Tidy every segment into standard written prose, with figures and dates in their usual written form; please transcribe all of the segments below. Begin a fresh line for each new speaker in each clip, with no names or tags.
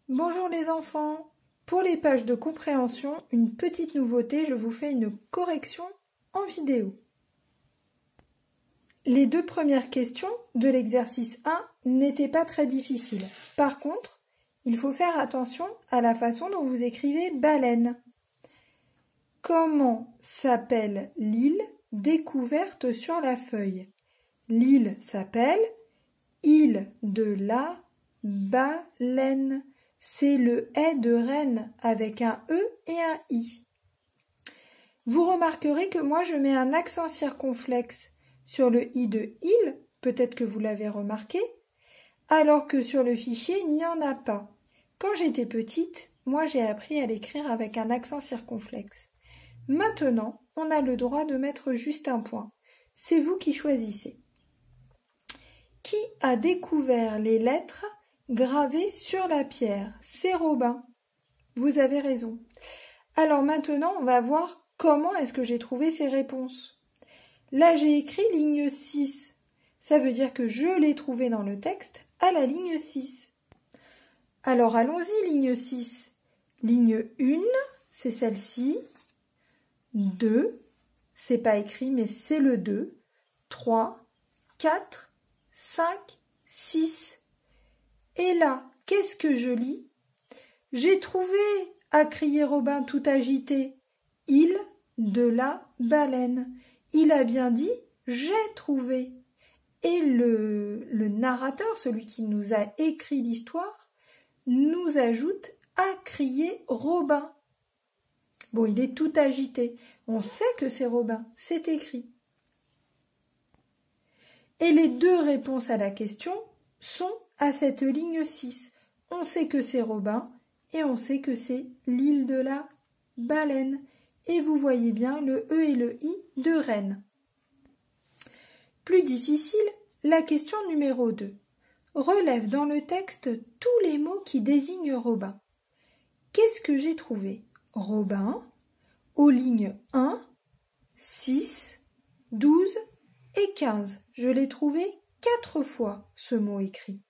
Bonjour les enfants. Pour les pages de compréhension, une petite nouveauté, je vous fais une correction en vidéo. Les deux premières questions de l'exercice 1 n'étaient pas très difficiles. Par contre, il faut faire attention à la façon dont vous écrivez baleine. Comment s'appelle l'île découverte sur la feuille? L'île s'appelle île de la baleine. C'est le « est » de Rennes avec un « e » et un « i ». Vous remarquerez que moi je mets un accent circonflexe sur le « i » de « île », peut-être que vous l'avez remarqué, alors que sur le fichier il n'y en a pas. Quand j'étais petite, moi j'ai appris à l'écrire avec un accent circonflexe. Maintenant, on a le droit de mettre juste un point. C'est vous qui choisissez. Qui a découvert les lettres gravées sur la pierre? C'est Robin. Vous avez raison. Alors maintenant, on va voir comment est-ce que j'ai trouvé ces réponses. Là, j'ai écrit ligne 6. Ça veut dire que je l'ai trouvé dans le texte à la ligne 6. Alors allons-y, ligne 6. Ligne 1, c'est celle-ci. 2, c'est pas écrit, mais c'est le 2. 3, 4, 5, 6. Et là, qu'est-ce que je lis? J'ai trouvé, a crié Robin tout agité, île de la baleine. Il a bien dit j'ai trouvé. Et le narrateur, celui qui nous a écrit l'histoire, nous ajoute a crié Robin. Bon, il est tout agité. On sait que c'est Robin, c'est écrit. Et les deux réponses à la question sont à cette ligne 6. On sait que c'est Robin et on sait que c'est l'île de la baleine. Et vous voyez bien le E et le I de Rennes. Plus difficile, la question numéro 2. Relève dans le texte tous les mots qui désignent Robin. Qu'est-ce que j'ai trouvé? Robin, aux lignes 1, 6, 12 et 15. Je l'ai trouvé 4 fois, ce mot écrit.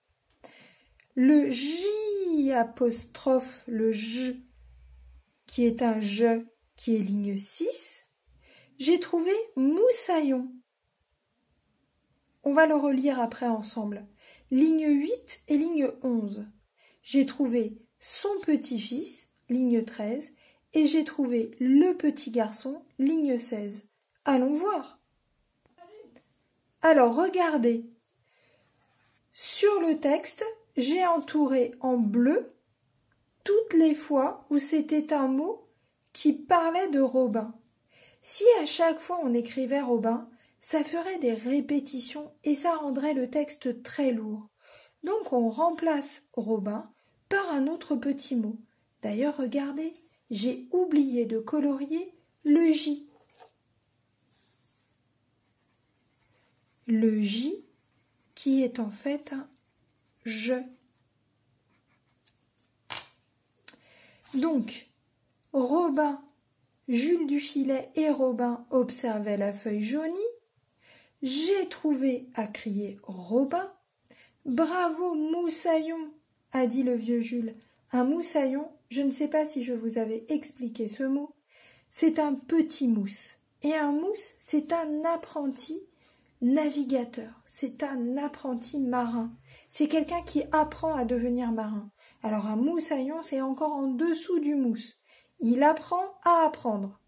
Le J apostrophe, le J, qui est un je, qui est ligne 6, j'ai trouvé moussaillon. On va le relire après ensemble. Ligne 8 et ligne 11. J'ai trouvé son petit-fils, ligne 13, et j'ai trouvé le petit garçon, ligne 16. Allons voir. Alors, regardez. Sur le texte, j'ai entouré en bleu toutes les fois où c'était un mot qui parlait de Robin. Si à chaque fois on écrivait Robin, ça ferait des répétitions et ça rendrait le texte très lourd. Donc on remplace Robin par un autre petit mot. D'ailleurs, regardez, j'ai oublié de colorier le J. Le J qui est en fait un je. Donc, Robin, Jules Dufilet et Robin observaient la feuille jaunie. J'ai trouvé, a crié Robin. Bravo, moussaillon, a dit le vieux Jules. Un moussaillon, je ne sais pas si je vous avais expliqué ce mot, c'est un petit mousse. Et un mousse, c'est un apprenti navigateur, c'est un apprenti marin. C'est quelqu'un qui apprend à devenir marin. Alors un moussaillon, c'est encore en dessous du mousse. Il apprend à apprendre.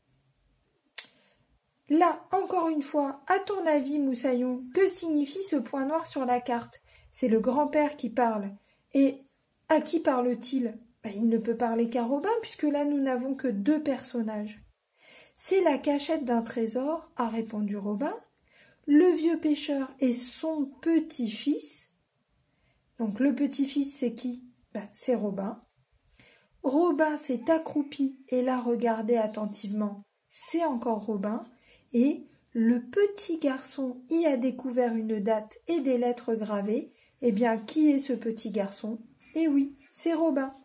Là, encore une fois, à ton avis, moussaillon, que signifie ce point noir sur la carte? C'est le grand-père qui parle. Et à qui parle-t-il? Il ne peut parler qu'à Robin, puisque là, nous n'avons que 2 personnages. C'est la cachette d'un trésor, a répondu Robin. Le vieux pêcheur et son petit-fils. Donc le petit-fils, c'est qui? C'est Robin. Robin s'est accroupi et l'a regardé attentivement. C'est encore Robin. Et le petit garçon y a découvert une date et des lettres gravées. Eh bien, qui est ce petit garçon? Eh oui, c'est Robin.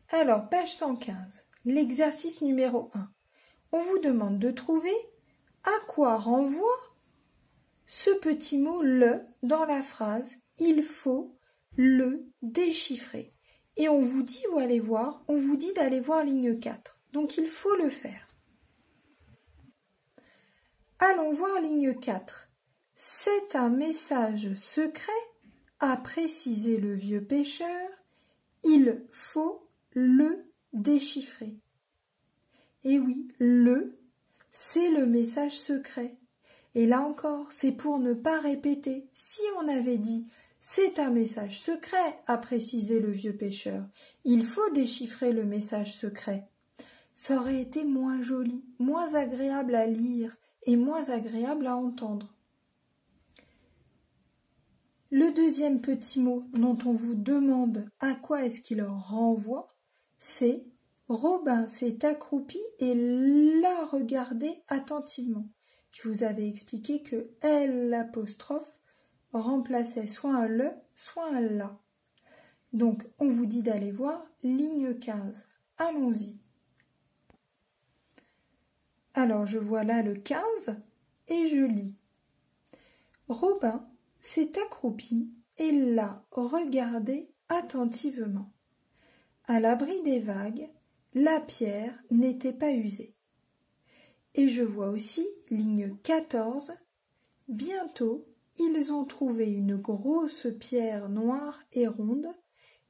Alors, page 115, l'exercice numéro 1. On vous demande de trouver à quoi renvoie ce petit mot « le » dans la phrase « il faut le déchiffrer. Et on vous dit où aller voir, on vous dit d'aller voir ligne 4. Donc il faut le faire. Allons voir ligne 4. C'est un message secret, a précisé le vieux pêcheur. Il faut le déchiffrer. Et oui, c'est le message secret. Et là encore, c'est pour ne pas répéter. Si on avait dit « c'est un message secret », a précisé le vieux pêcheur, il faut déchiffrer le message secret. Ça aurait été moins joli, moins agréable à lire et moins agréable à entendre. Le deuxième petit mot dont on vous demande à quoi est-ce qu'il renvoie, c'est « Robin s'est accroupi et l'a regardé attentivement ». Je vous avais expliqué que « L » remplaçait soit un « le », soit un « la ». Donc, on vous dit d'aller voir ligne 15. Allons-y. Alors, je vois là le 15 et je lis. Robin s'est accroupi et l'a regardé attentivement. À l'abri des vagues, la pierre n'était pas usée. Et je vois aussi, ligne 14, bientôt ils ont trouvé une grosse pierre noire et ronde,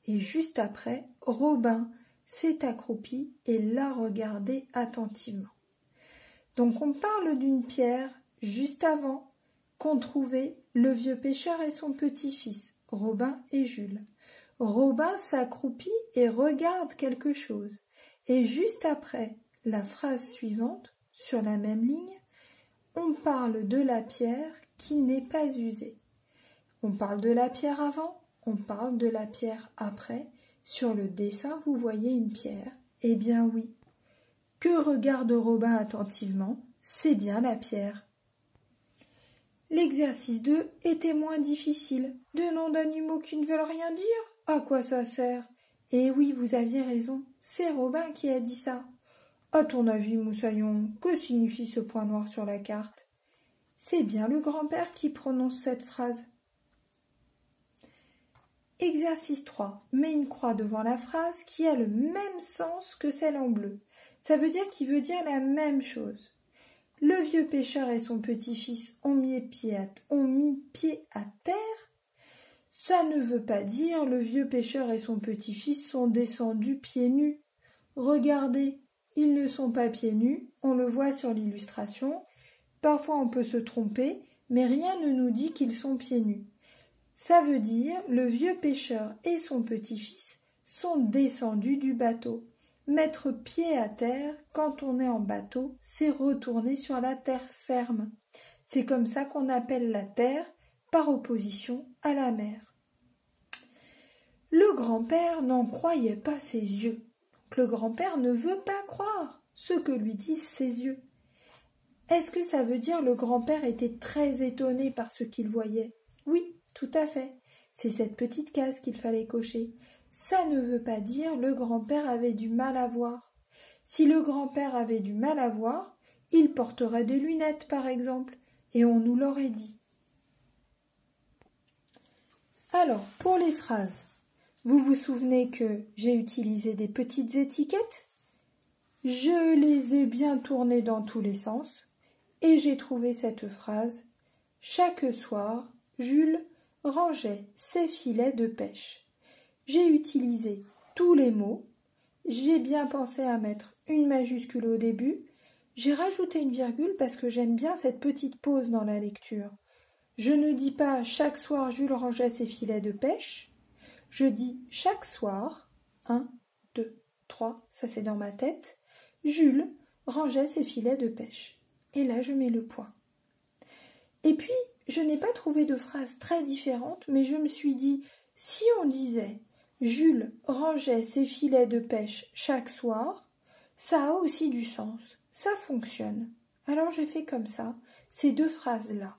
et juste après, Robin s'est accroupi et l'a regardé attentivement. Donc on parle d'une pierre juste avant qu'ont trouvé le vieux pêcheur et son petit-fils, Robin et Jules. Robin s'accroupit et regarde quelque chose. Et juste après la phrase suivante, sur la même ligne, on parle de la pierre qui n'est pas usée. On parle de la pierre avant, on parle de la pierre après. Sur le dessin, vous voyez une pierre. Eh bien oui. Que regarde Robin attentivement? C'est bien la pierre. L'exercice 2 était moins difficile. Deux noms d'animaux qui ne veulent rien dire? À quoi ça sert? Eh oui, vous aviez raison. C'est Robin qui a dit ça. À ton avis, Moussaillon, que signifie ce point noir sur la carte? C'est bien le grand-père qui prononce cette phrase. Exercice 3. Mets une croix devant la phrase qui a le même sens que celle en bleu. Ça veut dire qu'il veut dire la même chose. Le vieux pêcheur et son petit-fils ont mis pied à terre. Ça ne veut pas dire le vieux pêcheur et son petit-fils sont descendus pieds nus. Regardez, ils ne sont pas pieds nus, on le voit sur l'illustration. Parfois on peut se tromper, mais rien ne nous dit qu'ils sont pieds nus. Ça veut dire le vieux pêcheur et son petit-fils sont descendus du bateau. Mettre pied à terre quand on est en bateau, c'est retourner sur la terre ferme. C'est comme ça qu'on appelle la terre par opposition à la mer. Le grand-père n'en croyait pas ses yeux. Le grand-père ne veut pas croire ce que lui disent ses yeux. Est-ce que ça veut dire le grand-père était très étonné par ce qu'il voyait? Oui, tout à fait. C'est cette petite case qu'il fallait cocher. Ça ne veut pas dire le grand-père avait du mal à voir. Si le grand-père avait du mal à voir, il porterait des lunettes, par exemple, et on nous l'aurait dit. Alors, pour les phrases, vous vous souvenez que j'ai utilisé des petites étiquettes? Je les ai bien tournées dans tous les sens, et j'ai trouvé cette phrase. Chaque soir, Jules rangeait ses filets de pêche. J'ai utilisé tous les mots, j'ai bien pensé à mettre une majuscule au début, j'ai rajouté une virgule parce que j'aime bien cette petite pause dans la lecture. Je ne dis pas chaque soir Jules rangeait ses filets de pêche, je dis chaque soir, 1, 2, 3, ça c'est dans ma tête, Jules rangeait ses filets de pêche. Et là je mets le point. Et puis, je n'ai pas trouvé de phrase très différente, mais je me suis dit, si on disait Jules rangeait ses filets de pêche chaque soir, ça a aussi du sens, ça fonctionne. Alors j'ai fait comme ça, ces deux phrases-là.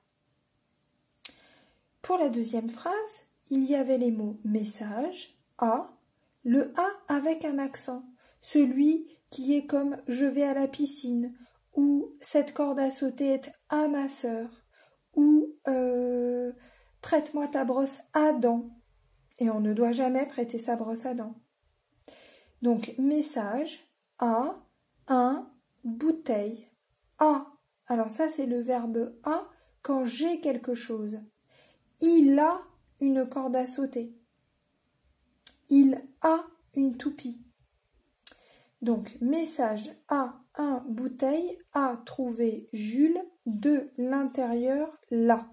Pour la deuxième phrase, il y avait les mots message, A, le A avec un accent, celui qui est comme je vais à la piscine, ou cette corde à sauter est à ma sœur, ou prête-moi ta brosse à dents. et on ne doit jamais prêter sa brosse à dents. Donc, message, a, un, bouteille, a. Alors ça, c'est le verbe a quand j'ai quelque chose. Il a une corde à sauter. Il a une toupie. Donc, message A, 1, bouteille, A, trouvé Jules, 2, l'intérieur, là.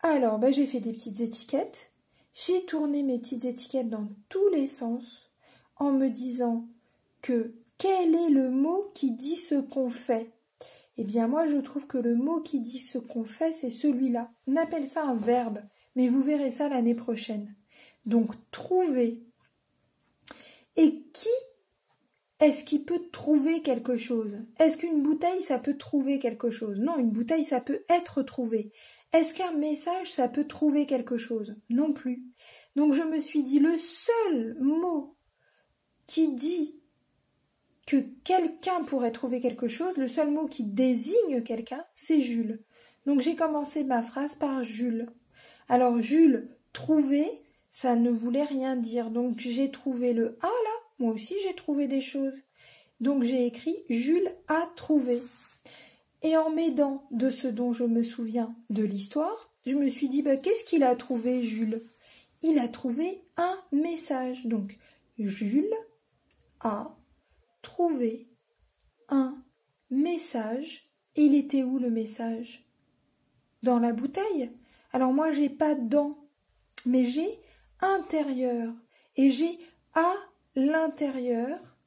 Alors, j'ai fait des petites étiquettes. J'ai tourné mes petites étiquettes dans tous les sens en me disant que quel est le mot qui dit ce qu'on fait? Eh bien, moi, je trouve que le mot qui dit ce qu'on fait, c'est celui-là. On appelle ça un verbe, mais vous verrez ça l'année prochaine. Donc, trouver. Et qui est-ce qui peut trouver quelque chose? Est-ce qu'une bouteille, ça peut trouver quelque chose? Non, une bouteille, ça peut être trouvé. Est-ce qu'un message, ça peut trouver quelque chose? Non plus. Donc, je me suis dit, le seul mot qui dit que quelqu'un pourrait trouver quelque chose, le seul mot qui désigne quelqu'un, c'est Jules. Donc, j'ai commencé ma phrase par Jules. Alors, Jules, trouver, ça ne voulait rien dire. Donc, j'ai trouvé le A là. Moi aussi, j'ai trouvé des choses. Donc, j'ai écrit « Jules a trouvé ». Et en m'aidant de ce dont je me souviens de l'histoire, je me suis dit qu'est-ce qu'il a trouvé, Jules? Il a trouvé un message. Donc, Jules a trouvé un message. Et il était où le message? Dans la bouteille. Alors, moi, j'ai pas dents, mais j'ai intérieur. Et j'ai à l'intérieur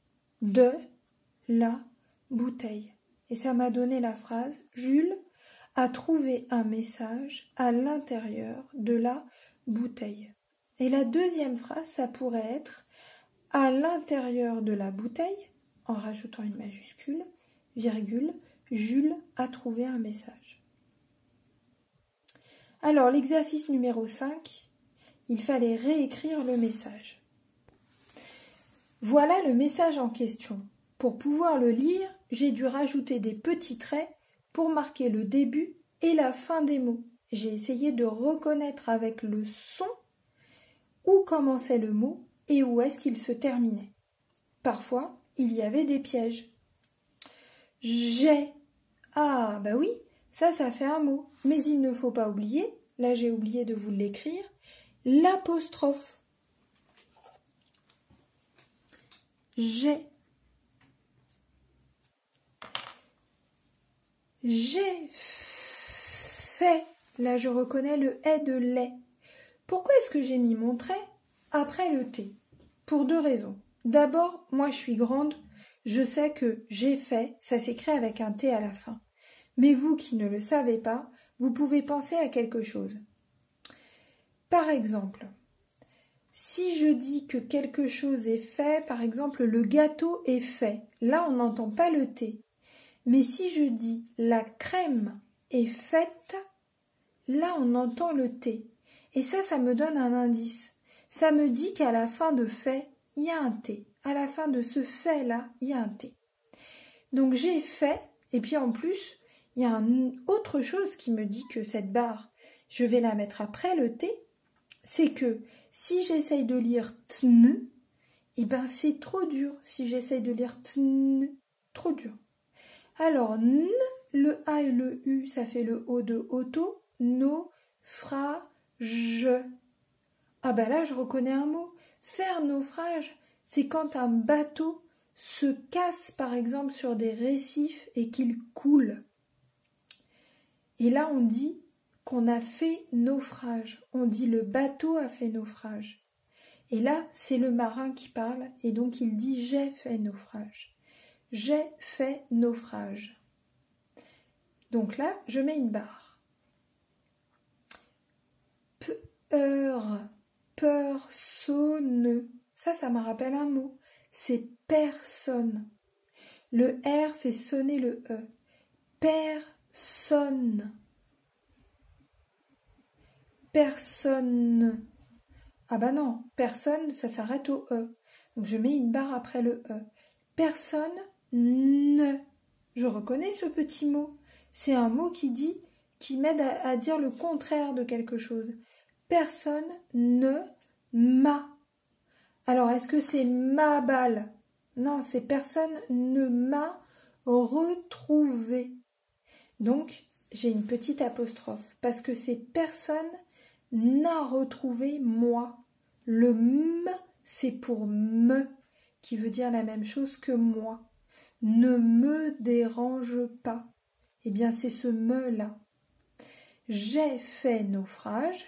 de la bouteille. Et ça m'a donné la phrase « Jules a trouvé un message à l'intérieur de la bouteille ». Et la deuxième phrase, ça pourrait être « à l'intérieur de la bouteille », en rajoutant une majuscule, virgule, « Jules a trouvé un message ». Alors, l'exercice numéro 5, il fallait réécrire le message. Voilà le message en question. Pour pouvoir le lire, j'ai dû rajouter des petits traits pour marquer le début et la fin des mots. J'ai essayé de reconnaître avec le son où commençait le mot et où est-ce qu'il se terminait. Parfois, il y avait des pièges. J'ai. Ah, oui, ça fait un mot. Mais il ne faut pas oublier, là j'ai oublié de vous l'écrire, l'apostrophe. J'ai fait. Là, je reconnais le « est » de « lait ». Pourquoi est-ce que j'ai mis mon trait après le « t » ? Pour deux raisons. D'abord, moi, je suis grande. Je sais que « j'ai fait », ça s'écrit avec un « t » à la fin. Mais vous qui ne le savez pas, vous pouvez penser à quelque chose. Par exemple, si je dis que quelque chose est fait, par exemple, le gâteau est fait, là, on n'entend pas le « t ». Mais si je dis la crème est faite, là, on entend le « t ». Et ça me donne un indice. Ça me dit qu'à la fin de « fait », il y a un « t ». À la fin de ce « fait-là », il y a un « t ». Donc, j'ai fait, et puis en plus, il y a autre chose qui me dit que cette barre, je vais la mettre après le « t », c'est que si j'essaye de lire « tn », c'est trop dur. Si j'essaye de lire « tn », trop dur. Alors, n, le A et le U, ça fait le O de auto, naufrage. Ah là, je reconnais un mot. Faire naufrage, c'est quand un bateau se casse, par exemple, sur des récifs et qu'il coule. Et là, on dit qu'on a fait naufrage. On dit le bateau a fait naufrage. Et là, c'est le marin qui parle, et donc il dit « j'ai fait naufrage ». J'ai fait naufrage. Donc là, je mets une barre. Personne. Ça me rappelle un mot. C'est personne. Le R fait sonner le E. Personne. Personne. Ah non, personne, ça s'arrête au E. Donc je mets une barre après le E. Personne ne. Je reconnais ce petit mot. C'est un mot qui m'aide à dire le contraire de quelque chose. personne ne m'a. Alors, est-ce que c'est ma balle? Non, c'est personne ne m'a retrouvé. Donc, j'ai une petite apostrophe parce que c'est personne n'a retrouvé moi. Le m, c'est pour me, qui veut dire la même chose que moi. Ne me dérange pas. Eh bien, c'est ce me-là. J'ai fait naufrage,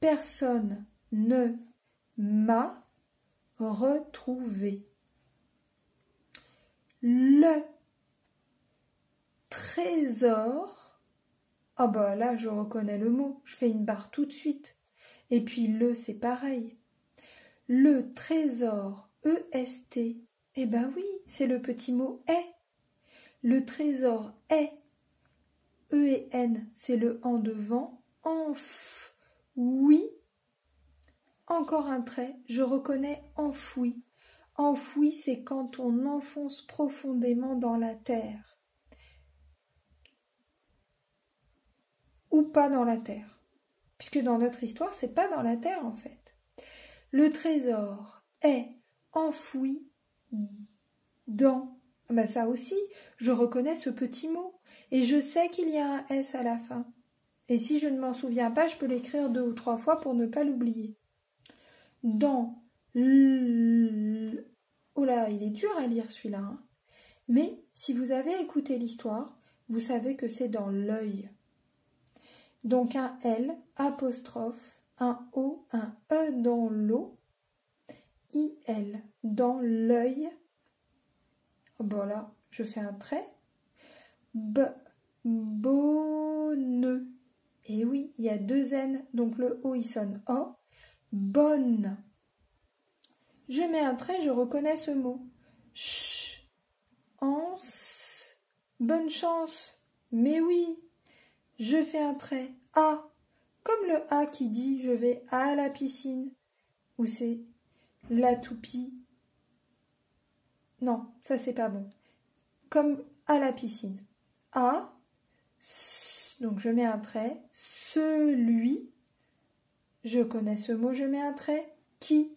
personne ne m'a retrouvé. Le trésor, ah bah là je reconnais le mot, je fais une barre tout de suite. Et puis le c'est pareil. Le trésor, E-S-T, eh ben oui, c'est le petit mot est. Le trésor est. E et N, c'est le en devant. Enf, oui. Encore un trait, je reconnais enfoui. Enfoui, c'est quand on enfonce profondément dans la terre. Ou pas dans la terre. Puisque dans notre histoire, c'est pas dans la terre en fait. Le trésor est enfoui dans. Ben ça aussi, je reconnais ce petit mot. Et je sais qu'il y a un S à la fin. Et si je ne m'en souviens pas, je peux l'écrire 2 ou 3 fois pour ne pas l'oublier. Dans l... Oh là, il est dur à lire celui-là. Hein. Mais si vous avez écouté l'histoire, vous savez que c'est dans l'œil. Donc un L, apostrophe, un O, un E dans l'eau, IL, dans l'œil. Bon là, je fais un trait. Bonne. Et oui, il y a 2 N, donc le O il sonne O. Bonne. Je mets un trait, je reconnais ce mot. Ch, ans, bonne chance. Mais oui, je fais un trait. A, comme le A qui dit je vais à la piscine. Ou c'est la toupie. Non, ça c'est pas bon. Comme à la piscine. A, donc je mets un trait. Celui, je connais ce mot, je mets un trait. Qui,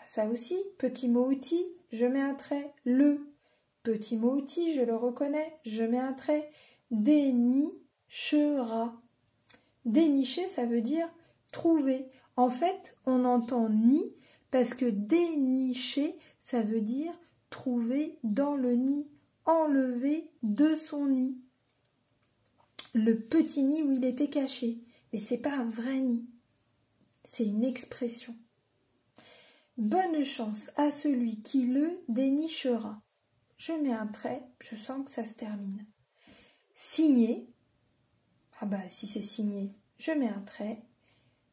ça aussi, petit mot outil, je mets un trait. Le, petit mot outil, je le reconnais, je mets un trait. Dénichera. Dénicher, ça veut dire trouver. En fait, on entend ni parce que dénicher, ça veut dire trouver dans le nid, enlever de son nid. Le petit nid où il était caché. Mais c'est pas un vrai nid. C'est une expression. Bonne chance à celui qui le dénichera. Je mets un trait, je sens que ça se termine. Signé. Ah bah si c'est signé, je mets un trait.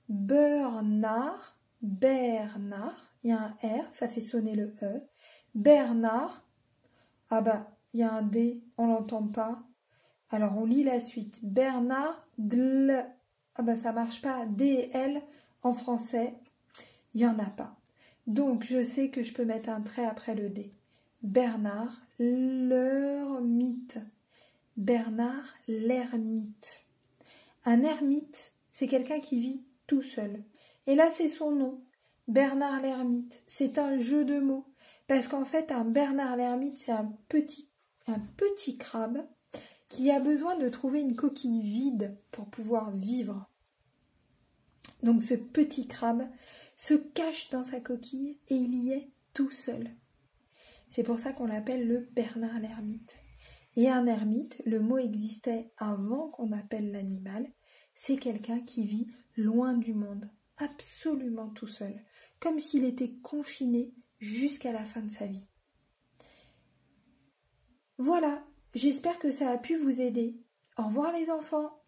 Bernard, Bernard, il y a un R, ça fait sonner le E. Bernard, ah bah il y a un D, on l'entend pas. Alors on lit la suite. Bernard, dl, ah bah ça marche pas. D et L en français, il y en a pas. Donc je sais que je peux mettre un trait après le D. Bernard, l'ermite. Bernard, l'ermite. Un ermite, c'est quelqu'un qui vit tout seul. Et là, c'est son nom, Bernard l'ermite. C'est un jeu de mots. Parce qu'en fait, un Bernard l'ermite, c'est un petit crabe qui a besoin de trouver une coquille vide pour pouvoir vivre. Donc ce petit crabe se cache dans sa coquille et il y est tout seul. C'est pour ça qu'on l'appelle le Bernard l'ermite. Et un ermite, le mot existait avant qu'on appelle l'animal, c'est quelqu'un qui vit loin du monde, absolument tout seul, comme s'il était confiné jusqu'à la fin de sa vie. Voilà, j'espère que ça a pu vous aider. Au revoir les enfants.